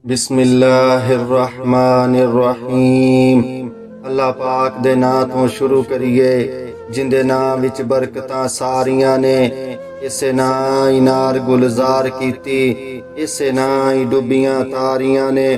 बिस्मिल्लाहिर्रहमानिर्रहीम। अल्लाह पाक दे नां तो शुरू करिए जिंदे नां विच बरकतां सारियां ने। इसे नां ही नार गुलजार कीती, इसे नां ही डुबियां तारियां ने।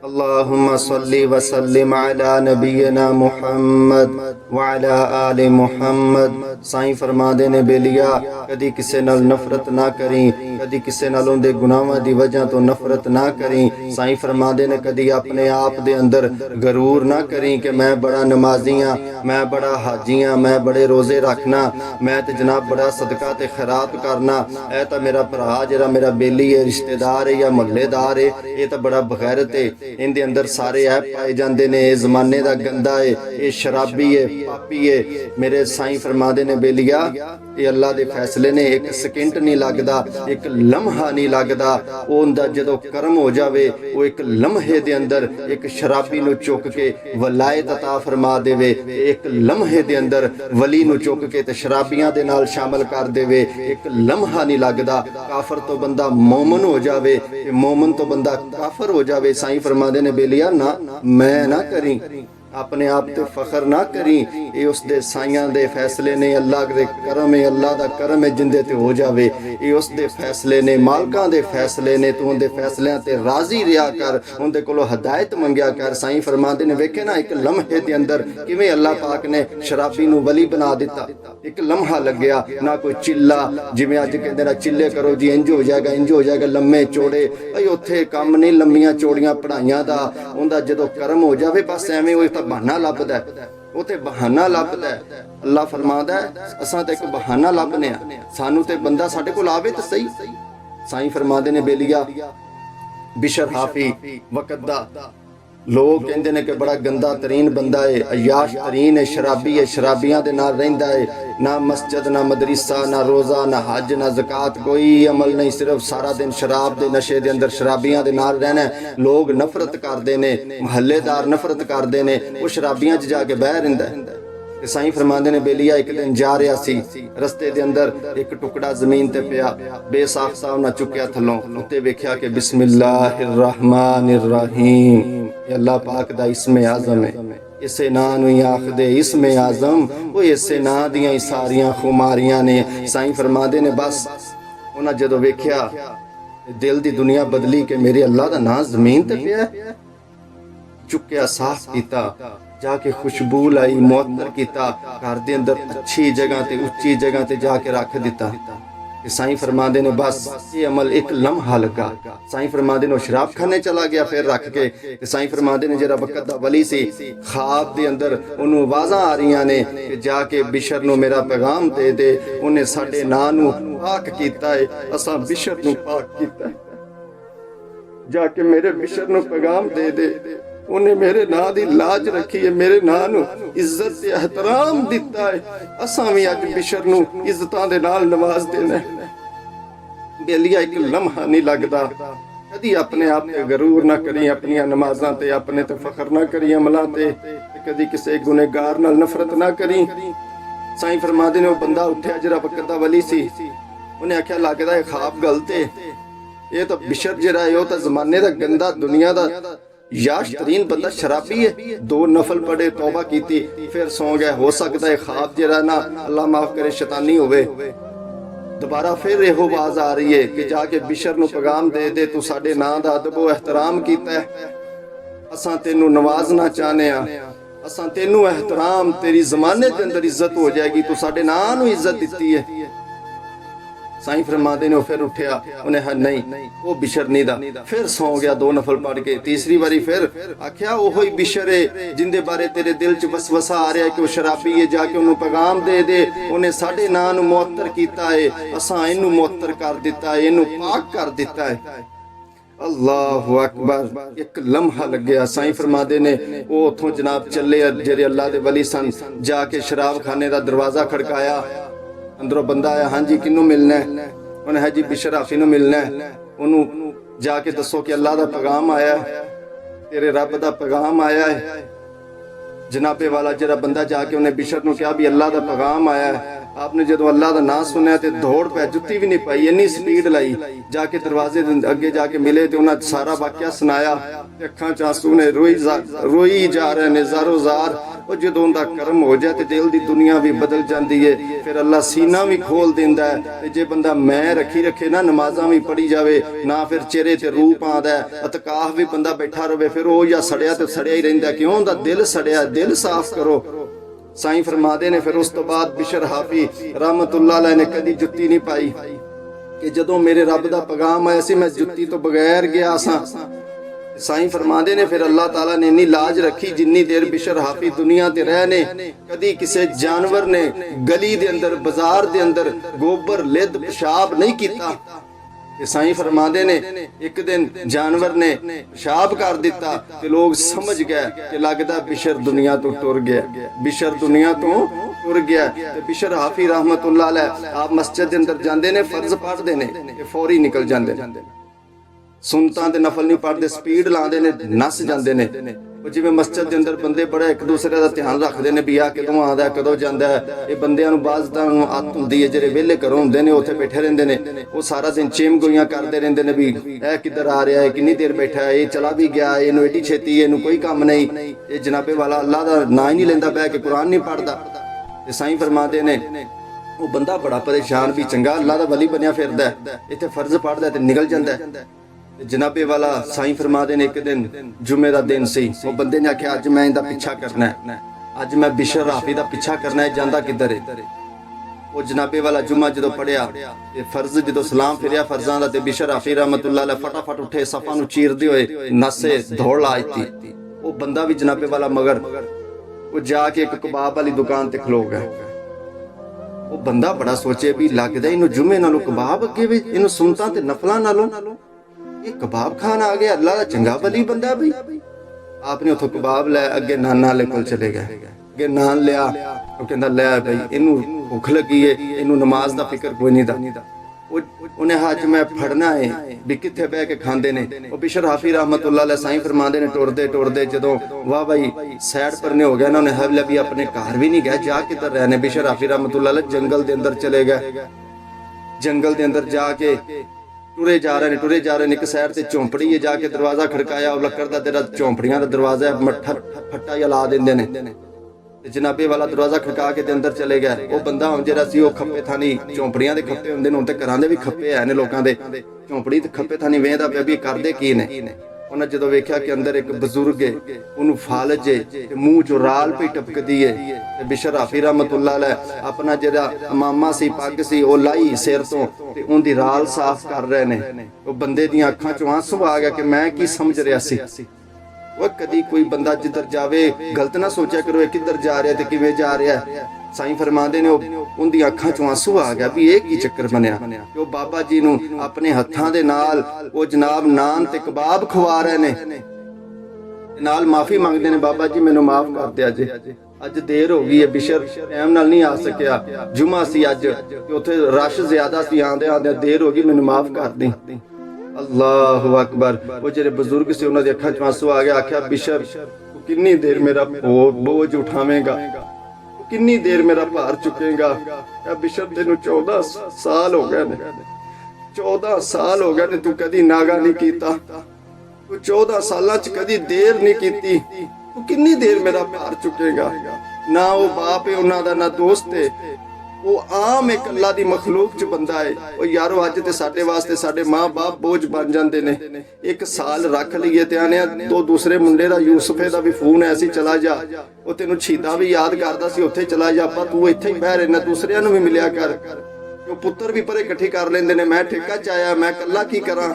अल्लाहुम्मा सल्ली वसल्लिम अला नबीना मुहम्मद व अला आले मुहम्मद। साईं फरमांदे ने बेलिया कदी किसे नाल नफरत ना करी, कदी किसे नाल उहदे गुनाहां दी वजह तो नफरत ना करी। साईं फरमांदे ने कदी अपने आप दे अंदर गरूर ना करी कि मैं बड़ा नमाजी हाँ, मैं बड़ा हाजी हाँ, मैं बड़े रोजे रखना, मैं तो जनाब बड़ा सदका ते खैरात करना। ऐ तो मेरा भरा जिहड़ा मेरा बेली है, रिश्तेदार है या महल्लेदार है, ये तो बड़ा बगैरत है, इनके अंदर सारे ऐप पाए जाते हैं, ये जमाने का गंदा है, ये शराबी है, पापी है। मेरे साईं फरमांदे ने बेलिया ये अल्लाह के फैसले ने, एक सेकंड नहीं लगता, एक लम्हा नहीं लगता। उनका जदों कर्म हो जाए वो एक लम्हे दे अंदर एक शराबी नूं चुक के वलायत अता फरमा देवे, एक लम्हे दे अंदर वली नूं चुक के ते शराबियां दे नाल शामिल कर देवे, एक लम्हा नहीं लगता। काफर तो बंदा मोमन हो जावे, मोमन तो बंदा काफर हो जावे। साईं फरमांदे ने बेलिया ना मैं ना करी, अपने आप ते फखर ना करी, ये उसदे साइयां दे फैसले ने, अल्लाह दे करम है, अल्लाह दा करम है जिंदे ते हो जावे, ये उसदे फैसले ने, मालकां दे फैसले ने। तू उनदे फैसलियां ते राजी रिहा कर, उनदे कोलों हदायत मंगिया कर। साईं फरमांदे ने वेखे ना एक लम्हे दे अंदर किवें अल्लाह पाक ने शराबी नूं वली बना दिता। एक लम्हा लग्या ना कोई चिल्ला, जिवें अज कहंदे ना चिल्ले करो जी इंज हो जाएगा, इंज हो जाएगा, लम्मे चौड़े भाई उत्थे काम नहीं, लम्मियां चौड़ियां पढ़ाइयां दा। उनदा जदों कर्म हो जावे बस एवें वो बहाना लभदा है, उते बहाना लभदा है। अल्लाह फरमांदा है असां ते एक बहाना लभने आ, सानू ते बंदा साडे कोल आवे ते सही। साईं फरमांदे ने बेलिया बिशर हाफी वक़्त दा लोग कहते हैं कि बड़ा गंदा तरीन बंदा है, अयाश तरीन है, शराबी है, शराबियां दे नाल रहिंदा है, ना मस्जिद ना मदरसा ना रोज़ा ना हज ना ज़कात, कोई अमल नहीं, सिर्फ सारा दिन शराब दे नशे दे अंदर शराबियां दे नाल रहना। लोग नफरत करते हैं, महल्लेदार नफरत करते हैं, वो शराबियां च जाके बह रहिंदा है। साईं फरमांदे ने बेलिया एक दिन जा रहा सी, रस्ते दे अंदर एक टुकड़ा जमीन ते पिया, बेसाख्ता उन्हें चुक्या थलों, उत्ते वेख्या कि बिस्मिल्लाहिर्रहमानिर्रहीम, अल्लाह पाक दा इस्मे आज़म है। इसे नां नूं ही आखदे इस्मे आज़म, वो इसे नां दियां ही सारियां खुमारियां ने। साईं फरमांदे ने बस उन्हें जदों वेख्या दिल दी दुनिया बदली कि मेरे अल्लाह दा नां जमीन ते पिया। चुक्या साफ कीता, जाके खुशबू लाई, मुअत्तर कीता, घर दे अंदर अच्छी जगह ते उच्ची जगह ते जाके रख दिता। साईं फरमांदे ने बस ये अमल एक लम्हा लगा। साईं फरमांदे ने शराब खाने चला गया फिर रख के। साईं फरमांदे ने जरा वक़्त दा वली सी, ख्वाब दे अंदर उन्होंने आवाज़ां आ रही ने कि जाके बिशर नूं मेरा पैगाम दे दे, उन्हें साडे नां नूं पाक कीता है, असां बिशर नूं पाक कीता है, जाके मेरे बिशर नूं पैगाम दे दे, उन्हें मेरे नां दी लाज रखी है, मेरे नां नूं इज्जत ते एहतराम दिता है, असां भी अज बिशर नूं इज्जतां दे नाल नवाज देना है। बेलिया एक लम्हा नहीं लगता, कदी अपने आप ते गरूर ना करी, अपनियां नमाज़ां ते अपने ते फखर ना करी, अमलां ते कदी किसी गुनहगार नाल नफरत ना करी। साईं फरमांदे ने वो बंदा उठ्या जरा वक़्त दा वली सी, उन्हें आख्या लगदा है ख्वाब गलत है, ये तो बिशर जिहड़ा है वो तो जमाने दा गंदा दुनिया दा याश तरीन बंदा शराबी है। दो नफल पढ़े, तौबा की, फिर सौ गया। हो सकता है ख्वाब जरा ना अल्लाह माफ करे शैतानी होवे, दोबारा फिर यहो आवाज आ रही है कि जाके बिशर नूं पैगाम दे दे, तू साडे नां दा अदब व एहतराम कीता है, असां तेनू नवाजना चाहने आ, असां तेनू एहतराम, तेरी जमाने के अंदर इज्जत हो जाएगी, तू साडे नां नूं इज्जत दिती है। साईं फरमांदे ने फिर उठ्या, उन्हें है नहीं वो बिशर नहीं दा, फिर सौ गया दो नफल पढ़ के। तीसरी बारी फिर आख्या ओहो ही बिशर है जिंदे बारे तेरे दिल च वसवसा आ रहा है कि वो शराबी है, जाके उन्हें पैगाम दे दे, उन्हें साडे नां नूं मुअत्तर कीता है, असां इनू मुअत्तर कर दिता है, इनू पाक कर दिता है। अल्लाहु अकबर, एक लम्हा लग गया। साईं फरमांदे ने वो उथों जनाब चले जेरे अल्लाह दे वली सन, जाके शराब खाने का दरवाजा खड़काया, अंदरों बंदा आया, हाँ जी किनू मिलना है? उन्हें है जी बिशर हाफी नूं मिलना है। उन्होंने जाके दसो कि अल्लाह दा पैगाम आया है, तेरे रब दा पैगाम आया है। जनाबे वाला जरा बंदा जाके उन्हें बिशर नूं कहा भी अल्लाह दा पैगाम आया है। आपने जो अल्लाह का नाम सुनिया तो दौड़ पै, जुत्ती भी नहीं पाई, इन्नी स्पीड लाई, जाके दरवाजे अगे जाके मिले तो उन्हें सारा वाकया सुनाया। अखां च आंसू ने रोई जा रहे ने ज़ारो ज़ार। और जो उनका कर्म हो जाए तो दिल की दुनिया भी बदल जाती है, फिर अल्लाह सीना भी खोल देंदा है। जे बंदा मैं रखी रखे ना, नमाजा भी पढ़ी जाए ना, फिर चेहरे ते रूप आंदा है, अतकाफ भी बंदा बैठा रहे, फिर वो या सड़िया तो सड़िया ही रहिंदा। क्यों? उनका दिल सड़िया, दिल साफ करो। साईं फरमाते ने फिर उस तो बाद बिशर हाफी रहमतुल्लाह अलैह ने कदी जुत्ती नहीं पाई कि जदों मेरे रब दा पैगाम आया सी मैं जुत्ती तो बगैर गया सा। साईं फरमाते ने फिर अल्लाह ताला ने इन्नी लाज रखी जिन्नी देर बिशर हाफी दुनिया ते रहे ने, कदी किसी जानवर ने गली दे अंदर बाजार दे अंदर गोबर लिद पेशाब नहीं किया। साईं फरमाते ने एक दिन जानवर ने पेशाब कर दिता ते लोग समझ गए कि लगदा बिशर दुनिया तो टुर गया, बिशर दुनिया तो टुर गया। ते बिशर हाफी रहमतुल्लाह अलैह आप मस्जिद दे अंदर जांदे ने, फर्ज पढ़दे ने ते फौरी निकल जांदे ने, सुनतां ते नफल नहीं पढ़दे, स्पीड लांदे ने, नस जांदे ने। जिवें मस्जिद के अंदर बंदे बड़ा एक दूसरे का ध्यान रखते हैं भी आ कदों आंदा कदों जांदा है। ये बंदियां नूं बाज़ तां आदत हुंदी है, जिहड़े वेले घरों हुंदे ने उत्थे बैठे रहिंदे ने, वो सारा दिन चेम गोइयां करते रहंदे ने भी ए किधर आ रहा है, किन्नी देर बैठा है, ये चला भी गया, इहनूं एडी छेती, इहनूं कोई काम नहीं, ये जनाबे वाला अल्लाह दा नाम ही नहीं लैंदा, बह के कुरान नहीं पढ़दा। ते साईं फरमाते ने वो बंदा बड़ा परेशान भी चंगा अल्लाह दा वली बनिया फिरदा है, इत्थे फर्ज पढ़दा ते निकल जांदा है। जनाबे वाला साईं फरमाते ने एक दिन जुमे का दिन सी, वो बंदे ने आख्या अज मैं इहदा पीछा करना है, अज मैं बिशर हाफी का पीछा करना है, जांदा किधर है। वो जनाबे वाला जुम्मा जो पढ़िया ते फर्ज जो सलाम फिरिया फर्जां दा, ते बिशर हाफी रहमतुल्लाह अलैह फटाफट उठे, सफा नूं चीरदे होए नसे दौड़ ला दी। वो बंदा भी जनाबे वाला मगर वो जाके एक कबाब वाली दुकान ते खलो गया। वो बंदा बड़ा सोचे भी लगदा इनू जुमे नालों कबाब अगे भी, इनू सुनतां ते नफलां नालों ये कबाब खान आ गया, अल्लाह का चंगा वली बंदा भी। आपने उथों कबाब लै अगे नाना वाले कोल चले गए, अगे नान लिया, वो कहंदा लै भाई इनू भुख लगी है, इनू नमाज दा फिक्र कोई नहीं दा। उन्हें अज मैं फड़ना है भी कित्थे बह के खांदे ने। वो बिशर हाफी रहमतुल्लाह अलैह साईं फरमांदे ने टुरदे टुरदे जदों वाह भाई सैड परने हो गया ना, उन्हें हवले भी अपने घर भी नहीं गए, जा किधर रहने। बिशर हाफी रहमतुल्लाह अलैह जंगल दे अंदर चले गए, जंगल दे अंदर जाके टुरे जा रहे ने, एक सैड से झोंपड़ी है, जाके दरवाजा खड़काया, लक्कड़ दा तेरा झोंपड़ियां दा दरवाजा है, मट्ठा फट्टा या ला देंदे ने। जनाबे वाला दरवाजा खड़का के अंदर चले गए। वो बंदा हुण जिहड़ा सी ओह खप्पे थानी झोंपड़ियां दे खप्पे हुंदे ने, हुण ते घरां दे भी खप्पे है ने लोकां दे, झोंपड़ी ते खप्पे थानी वेंदा पिया भी करदे की ने। उन्हें जदों वेख्या कि अंदर एक बजुर्ग है, उन्होंने फालज है ते मूँह चो राल पई टपकदी है, ते बिशर हाफी रहमतुल्लाह अलैह अपना जिहड़ा इमामा सी पग सी वो लाई सिर तो ते उनदी राल साफ कर रहे ने। वो बंदे दी अखां चों आंसू आ गया कि मैं की समझ रहा सी। वो कदी कोई बंदा जिधर जावे गलत ना सोचा करो किधर जा रहा ते किवें जा रहा है। साईं फरमांदे ने उनदी अखां चों आंसू आ गया भी ये की चक्कर बनया कि वो बाबा जी नूं अपने हत्थां दे नाल वो जनाब नान ते कबाब खवा रहे ने, नाल माफी मंगदे ने, बाबा जी मैनूं माफ कर दिया जे, अज देर हो गई है, बिशर टाइम नाल नहीं आ सकिया, जुमा सी अज ते उत्थे रश ज्यादा सी, आंदे आंदे देर हो गई, मैनूं माफ कर दी। अल्लाहु अकबर। वो जेरे बुजुर्ग से उन्हां दी अखां च आंसू आ गया, आख्या बिशर किन्नी देर मेरा बोझ उठावेगा, किन्नी देर मेरा भार चुकेगा। बिशर तेनू 14 साल हो गए ने, 14 साल हो गए ने, तू कदी नागा नहीं कीता, तू 14 सालां च कदी देर नहीं कीती, तू किन्नी देर मेरा भार चुकेगा। ना वो बाप है उन्हां दा, ना दोस्त है, वो आम एक अल्लाह दी मखलूक च बंदा है। वो यारो अज ते साडे वास्ते साडे माँ बाप बोझ बन जाते ने। एक साल रख लीए ते आने तो दूसरे मुंडे दा यूसुफे दा भी फोन ऐसी चला जा, वो तेनू छीदा भी याद करदा सी, उत्थे चला जा, पर तू इत्थे ही बह रहना, दूसरियां नूं भी मिलिया कर। वो पुत्तर भी परे इकट्ठी कर लेंदे ने, मैं ठेका च आया, मैं कल्ला की करा,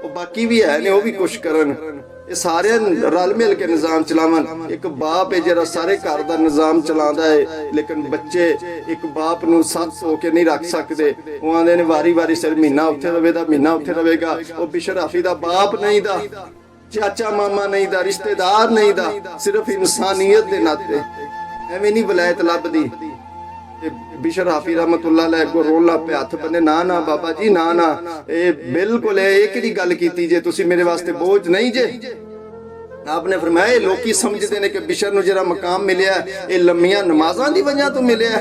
वो बाकी भी है ने, वो भी कुछ करन। ये सारे रल मिल के निजाम चलावन। एक बाप है जरा सारे घर का निजाम चलाता है, लेकिन बच्चे एक बाप नूं सख्त हो के नहीं रख सकते। वो आंदे ने वारी वारी सिर महीना उत्थे रवेगा, महीना उत्थे रवेगा। वो बिशर हाफी दा बाप नहीं दा, चाचा मामा नहीं दा, रिश्तेदार नहीं दा, सिर्फ इंसानियत दे नाते एवें नहीं वलायत लभदी। बिशर हाफी रहमतुल्लाह अलैह को रोन लग पे, हथ बने, ना ना बाबा जी ना ना, ये बिल्कुल ये किहड़ी गल कीती जे, तुसी मेरे वास्ते बोझ नहीं जे। आपने फरमाया ये लोकी समझते ने कि बिशर नूं जिहड़ा मकाम मिलिया ये लम्मियां नमाज़ां दी वजह तो मिलिया,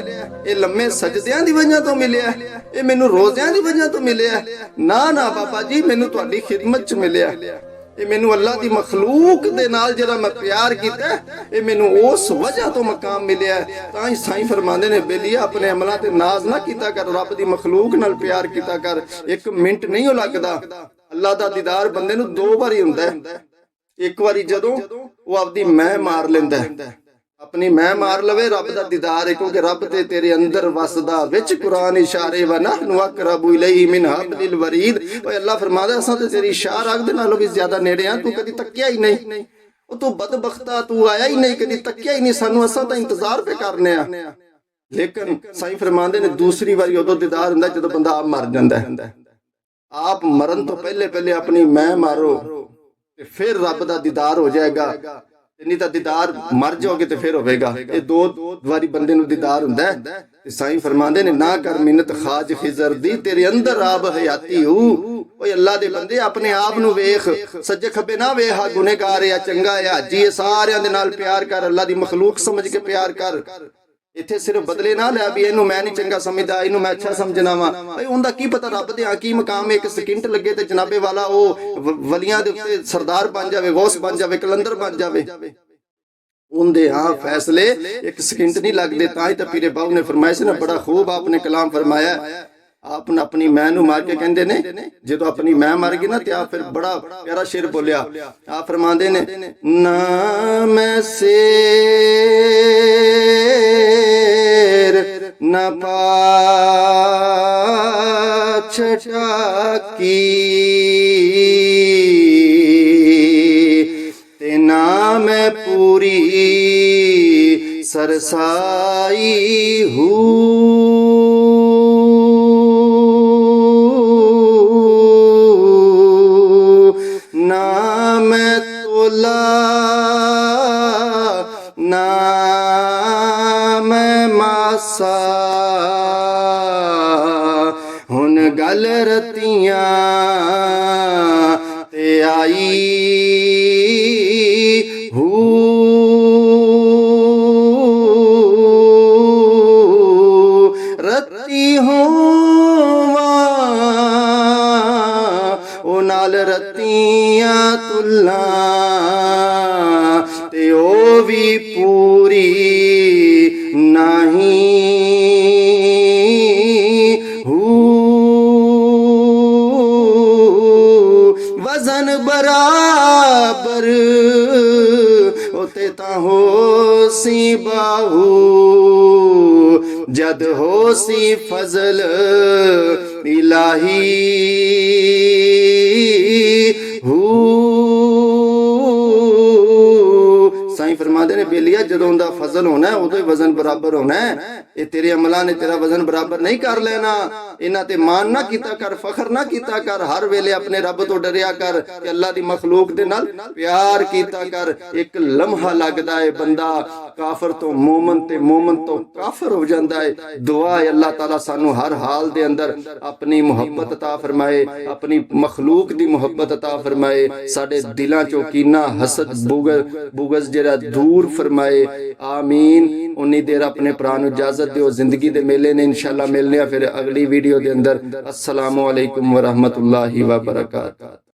ये लम्मे सजदियां दी वजह तो मिलिया, ये मैनू रोज़ियां दी वजह तो मिलिया। ना ना बाबा जी, मैनू तुहाडी खिदमत च मिलिया। ये मैनू अल्लाह दी मखलूक दे नाल जिहड़ा मैं प्यार कीता, ये मैनू उस वजह तो मकाम मिलिया। तां ही साईं फरमांदे ने बेलिया अपने अमलां ते नाज ना कीता कर, रब दी मखलूक नाल प्यार कीता कर। एक मिनट नहीं हो लगदा। अल्लाह दा दीदार बंदे नू दो बारी हुंदा है। एक बारी जदों वो आपदी मैं मार लेंदा है, अपनी मैं मार लवे, रब दा दीदार है, क्योंकि रब ते तेरे अंदर वसदा विच कुरान इशारे व नहनु अक़रबु इलैहि मिन हब्लिल वरीद। ओए अल्लाह फरमादा असां ते तेरी इशार अग दे नालों भी ज्यादा नेड़े आ, तू कदी तक्किया ही नहीं, ओ तू बदबख्ता तू आया ही नहीं, कदी तक्किया ही नहीं सानू, असां तां इंतजार पे करने आ। लेकिन साईं फरमांदे ने दूसरी बारी उदों दीदार हुंदा जदों बंदा आप मर जांदा है। आप मरन तो पहले पहले अपनी मैं मारो ते फिर रब दा दीदार हो जाएगा, नहीं तो दीदार मर जाओगे तो फिर होगा। ये दो बारी बंदे नू दीदार हुंदा है। साईं फरमांदे ने ना कर मिन्नत खाज खिजर दी, तेरे अंदर आब हयाती हूं। ओए अल्लाह दे बंदे अपने आप नू वेख, सज्जे खब्बे ना वेख, हा गुनहगार या चंगा या हाजी, सारियां दे नाल प्यार कर, अल्लाह दी मखलूक समझ के प्यार कर। इत्थे सिर्फ बदले ना लिया भी इनू मैं नहीं चंगा समझदा, इनू मैं अच्छा समझना वा। भाई उनका की पता रब दे की मकाम, एक सकिंट लगे ते जनाबे वाला वो वलियां दे उत्ते सरदार बन जावे, गौस बन जावे, कलंदर बन जावे। उनदे हाँ फैसले एक सकिंट नहीं लगते। तां ही तो पीरे बाबू ने फरमाया से ना, बड़ा खूब आपने कलाम फरमाया। आपने अपनी मैं नू मार के कहंदे ने, जो अपनी मैं मर गई ना ते आप फिर बड़ा प्यारा शेर बोलिया। आप फरमांदे ने, ना मैं शेर ना पाछटा की, ते ना मैं पूरी सरसाई हूँ। ना मैं तोला ना मैं मासा, हुन गल रतियां ते आई हूँ। रती होवा ओ नाल रतियां तुला, ते ओ भी पूरी नहीं वजन बराबर होते ता हो सी बाहू, जद हो सी फजल इलाही साईं फरमाते ने बेलिया जदों उनका फजल होना है उदों ही वजन बराबर होना है। ये तेरे अमलां ने तेरा वजन बराबर नहीं कर लेना। इन्हां ते मान ना कीता कर, फखर ना कीता कर, हर वेले अपने रब तो डरिया कर, अल्लाह दी मखलूक दे नाल प्यार कीता कर। एक लम्हा लगदा है बंदा काफर तो मोमन ते मोमन तो काफर हो जाता है। दुआ है अल्लाह ताला सानू हर हाल दे अंदर अपनी मुहब्बत अता फरमाए, अपनी मखलूक दी मुहब्बत अता फरमाए, साडे दिलां चों कीना हसद बुगज जेड़ा दूर फरमाए। आमीन। उन्नी देर अपने भरा नू इजाजत दिओ, जिंदगी दे मेले ने इंशाअल्लाह मिलने फिर अगली वीडियो दे अंदर। अस्सलामु अलैकुम व रहमतुल्लाहि व बरकातहू।